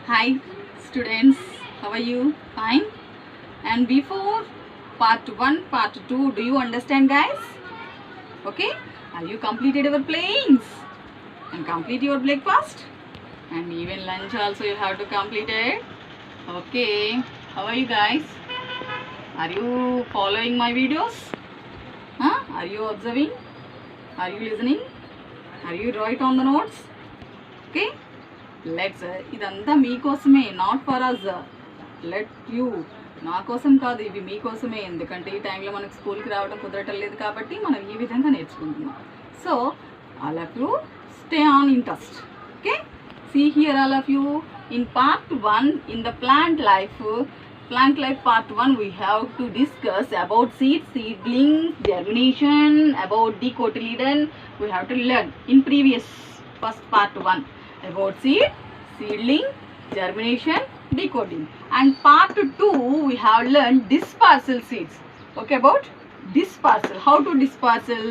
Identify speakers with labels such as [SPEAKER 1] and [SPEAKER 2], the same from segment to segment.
[SPEAKER 1] Hi students, how are you? Fine. And before part 1, part 2, do you understand guys? Okay? Are you completed your playings? And complete your breakfast? And even lunch also you have to complete it? Okay. How are you guys? Are you following my videos? Huh? Are you observing? Are you listening? Are you write on the notes? Okay? Let's ఇదంతా మీకోసమే, not for us. Let you, నా కోసం కాదు, ఇవి మీకోసమే. ఎందుకంటే ఈ టైంలో మనకు స్కూల్కి రావడం కుదరటం లేదు కాబట్టి మనం ఈ విధంగా నేర్చుకుంటున్నాం. So all of you stay on interest. Okay, see here all of you in part 1 in the plant life part 1 we have to discuss about seedling, germination, about dicotyledon. We have to learn in previous first part 1 about seedling, germination, decoding. And part 2 we have learned dispersal seeds. Okay, about dispersal, how to dispersal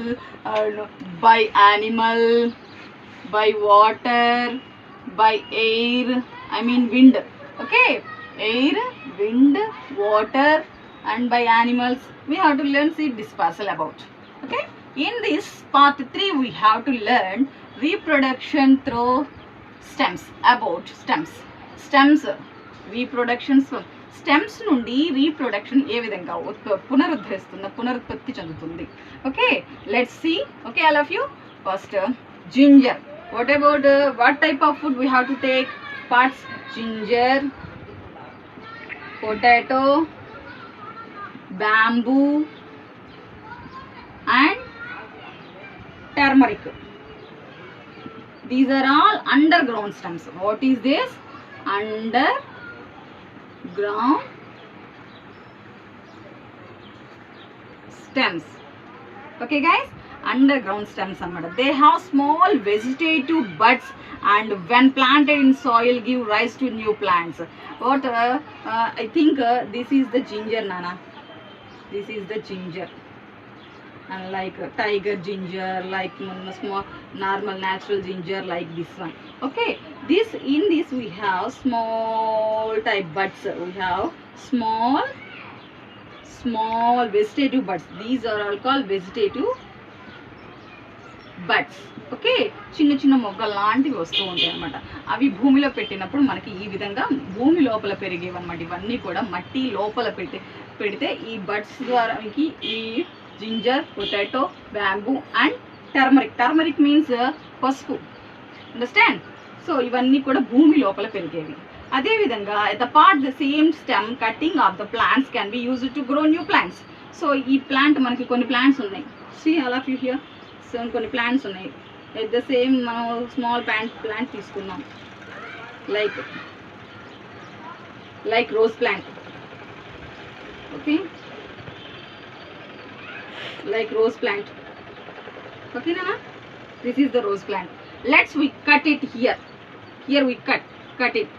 [SPEAKER 1] by animal, by water, by air, I mean wind. Okay, air, wind, water, and by animals we have to learn seed dispersal about. Okay, in this part 3 we have to learn reproduction through stems, about stems reproductions. Stems నుండి reproduction ఏ విధంగా పునరుత్పత్తి చెందుతుంది. Okay, let's see. Okay, all of you. First ginger. What about what type of food we have to take? Parts: ginger, potato, bamboo and turmeric. These are all underground stems. What is this? Underground stems. Okay guys, underground stems anamata. They have small vegetative buds and when planted in soil give rise to new plants. What I think this is the ginger, Nana. This is the ginger. And like tiger ginger, like small normal natural ginger, like this one. Okay, this in this we have small type buds. We have small vegetative buds. These are all called vegetative buds. Okay, చిన్న చిన్న మొగ్గలు లాంటివి వస్తూ ఉంటాయి అన్నమాట. అవి భూమిలో పెట్టినప్పుడు మనకి ఈ విధంగా భూమి లోపల పెరిగేవన్నమాట. ఇవన్నీ కూడా మట్టి లోపల పెడితే ఈ బడ్స్ ద్వారా ఈ ginger, potato, bamboo and turmeric means పసుపు. అండర్స్టాండ్? సో ఇవన్నీ కూడా భూమి లోపల పెరిగేవి. అదేవిధంగా the same stem cutting of the plants can be used to grow new plants. So ఈ ప్లాంట్ మనకి కొన్ని ప్లాంట్స్ ఉన్నాయి. See all of you here. So కొన్ని ప్లాంట్స్ ఉన్నాయి. ఎట్ ద సేమ్ మనం స్మాల్ ప్లాంట్ తీసుకున్నాం, like rose plant. Okay, like rose plant. Okay Nana, this is the rose plant. We cut it here we cut it.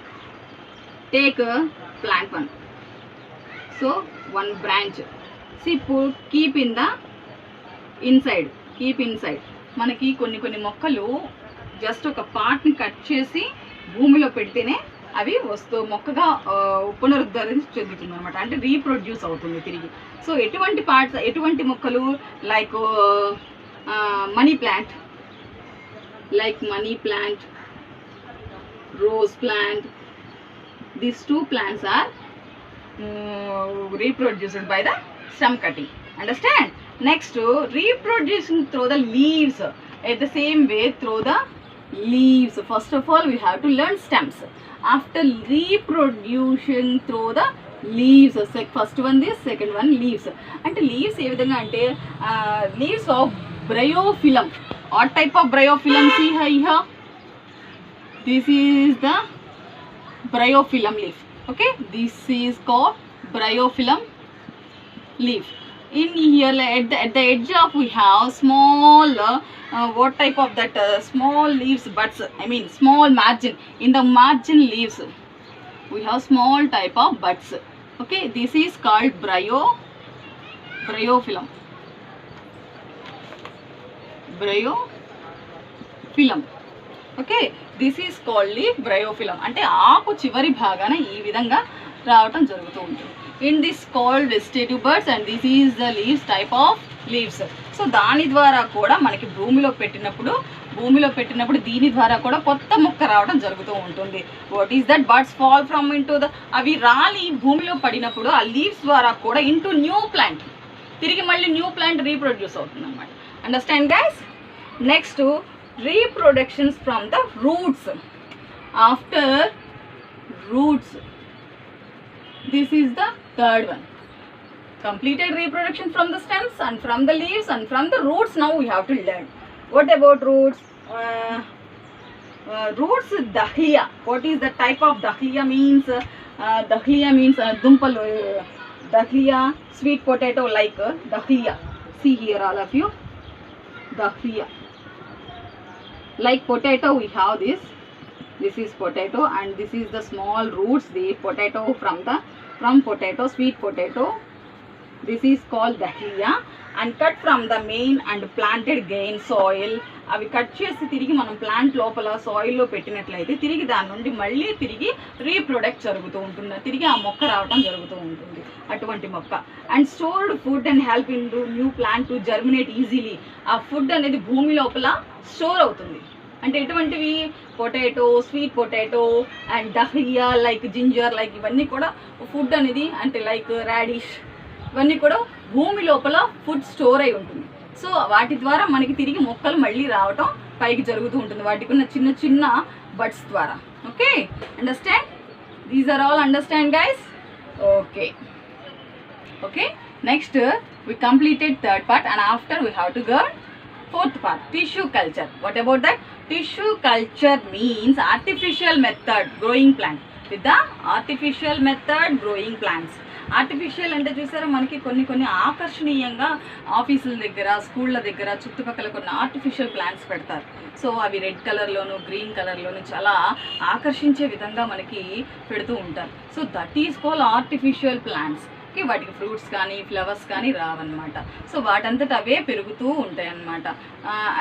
[SPEAKER 1] Take a plant one. So one branch, see, keep in the inside, మనకి కొన్ని మొక్కలు just ఒక పార్ట్ని cut చేసి భూమిలో పెడితేనే అవి మొక్కగా పునరుద్ధరణ చెందుతుంది అనమాట. అంటే రీప్రొడ్యూస్ అవుతుంది తిరిగి. సో ఎటువంటి మొక్కలు? Like money plant, rose plant. These 2 plants are reproduced by the stem cutting. Understand? Next, reproducing through the leaves. At the same way, through the leaves. First of all we have to learn stems. After reproduction through the leaves, first one this, second one leaves. అంటే leaves ఏ విధంగా అంటే leaves of bryophyllum. what type of bryophyllum? See here, this is the bryophyllum leaf. Okay, this is called bryophyllum leaf. In here at the edge of we have small what type of that small leaves, buds, I mean small margin. In the margin leaves we have small type of buds. Okay, this is called bryophyllum. Okay, this is called leaf bryophyllum. అంటే ఆకు చివరి భాగాన ఈ విధంగా రావటం జరుగుతూ ఉంటుంది. In this called vegetative birds and this is the leaves type of leaves. So దాని ద్వారా కూడా మనకి భూమిలో పెట్టినప్పుడు దీని ద్వారా కూడా కొత్త మొక్క రావడం జరుగుతూ ఉంటుంది. What is that? Birds fall from into the, అవి రాలి భూమిలో పడినప్పుడు ఆ లీవ్స్ ద్వారా కూడా ఇంటూ న్యూ ప్లాంట్, తిరిగి మళ్ళీ న్యూ ప్లాంట్ రీప్రొడ్యూస్ అవుతుంది అనమాట. Understand guys? Next, reproductions from the roots. After roots, this is the third one. Completed reproduction from the stems and from the leaves and from the roots. Now we have to learn. What about roots? Roots, dahlia. What is the type of dahlia? Dahlia means dumpalu. Dahlia, sweet potato like dahlia. See here all of you. Dahlia. Like potato, we have this is potato, and this is the small roots, the potato from potato, sweet potato. This is called dahlia, and cut from the main and planted gain soil. అవి cut చేసి తిరిగి మనం plant లోపల సాయిల్లో పెట్టినట్లయితే తిరిగి దాని నుండి మళ్ళీ తిరిగి రీప్రొడక్ట్ జరుగుతూ ఉంటుంది, తిరిగి ఆ మొక్క రావడం జరుగుతూ ఉంటుంది, అటువంటి మొక్క. And stored food and help in to new plant to germinate easily. ఆ ఫుడ్ అనేది భూమి లోపల స్టోర్ అవుతుంది. అంటే ఎటువంటివి? Potato, sweet potato and dahlia like ginger like ఇవన్నీ కూడా ఫుడ్ అనేది, అంటే లైక్ రాడిష్, ఇవన్నీ కూడా భూమి లోపల ఫుడ్ స్టోర్ అయి ఉంటుంది. సో వాటి ద్వారా మనకి తిరిగి మొక్కలు మళ్ళీ రావటం పైకి జరుగుతూ ఉంటుంది, వాటికి ఉన్న చిన్న చిన్న బడ్స్ ద్వారా. Okay, understand? These are all understand guys? Okay. Okay, next we completed third part, and after we have to go fourth part, tissue culture. What about that? Tissue culture means artificial method growing plant. With the artificial method growing plants. Artificial అంటే చూసారా, మనకి కొన్ని ఆకర్షణీయంగా ఆఫీసుల దగ్గర, స్కూళ్ళ దగ్గర చుట్టుపక్కల కొన్ని ఆర్టిఫిషియల్ ప్లాంట్స్ పెడతారు. సో అవి రెడ్ కలర్లోను గ్రీన్ కలర్లోను చాలా ఆకర్షించే విధంగా మనకి పెడుతూ ఉంటారు. So that is called artificial plants. వాటికి ఫ్రూట్స్ కానీ ఫ్లవర్స్ కానీ రావన్నమాట. సో వాటంతట అవే పెరుగుతూ ఉంటాయి అన్నమాట.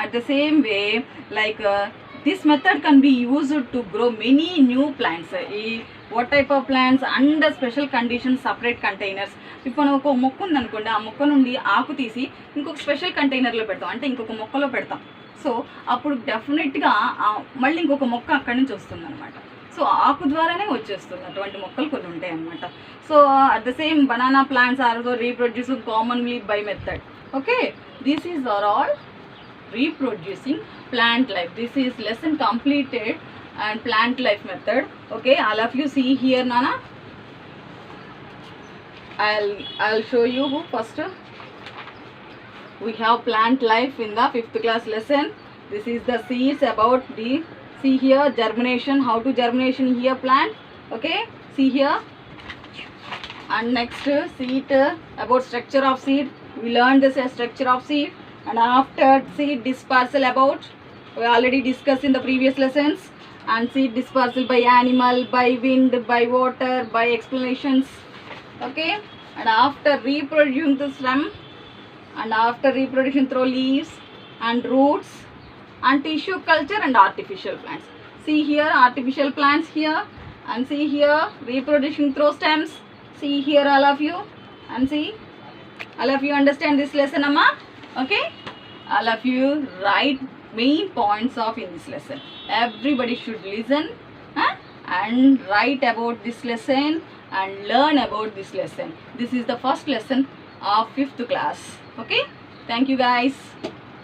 [SPEAKER 1] At the same way like this method can be used to grow many new plants. ఈ what type of plants? Under special conditions, separate containers. ఇప్పుడు మనం ఒక మొక్క ఉందనుకోండి, ఆ మొక్క నుండి ఆకు తీసి ఇంకొక స్పెషల్ కంటైనర్లో పెడతాం, అంటే ఇంకొక మొక్కలో పెడతాం. సో అప్పుడు డెఫినెట్గా మళ్ళీ ఇంకొక మొక్క అక్కడి నుంచి వస్తుంది అనమాట. సో ఆకు ద్వారానే వచ్చేస్తుంది, అటువంటి మొక్కలు కొన్ని ఉంటాయి అన్నమాట. So at the same banana plants are also reproducing commonly by method. Okay, this is are all reproducing plant life. This is lesson completed and plant life method. Okay, all of you see here, Nana. I'll show you first. We have plant life in the 5th class lesson. This is the seeds about the, see here, germination, how to germination here plant. Okay, see here. And next seed, about structure of seed. We learned this structure of seed. And after seed dispersal, about we already discussed in the previous lessons. And seed dispersal by animal, by wind, by water, by explanations. Okay, and after reproducing the stem, and after reproduction through leaves and roots, and tissue culture and artificial plants. See here artificial plants here, and see here reproduction through stems. See here all of you, and see all of you understand this lesson, Amma? Okay, all of you write main points of in this lesson. Everybody should listen and write about this lesson and learn about this lesson. This is the first lesson of 5th class. Okay, thank you guys.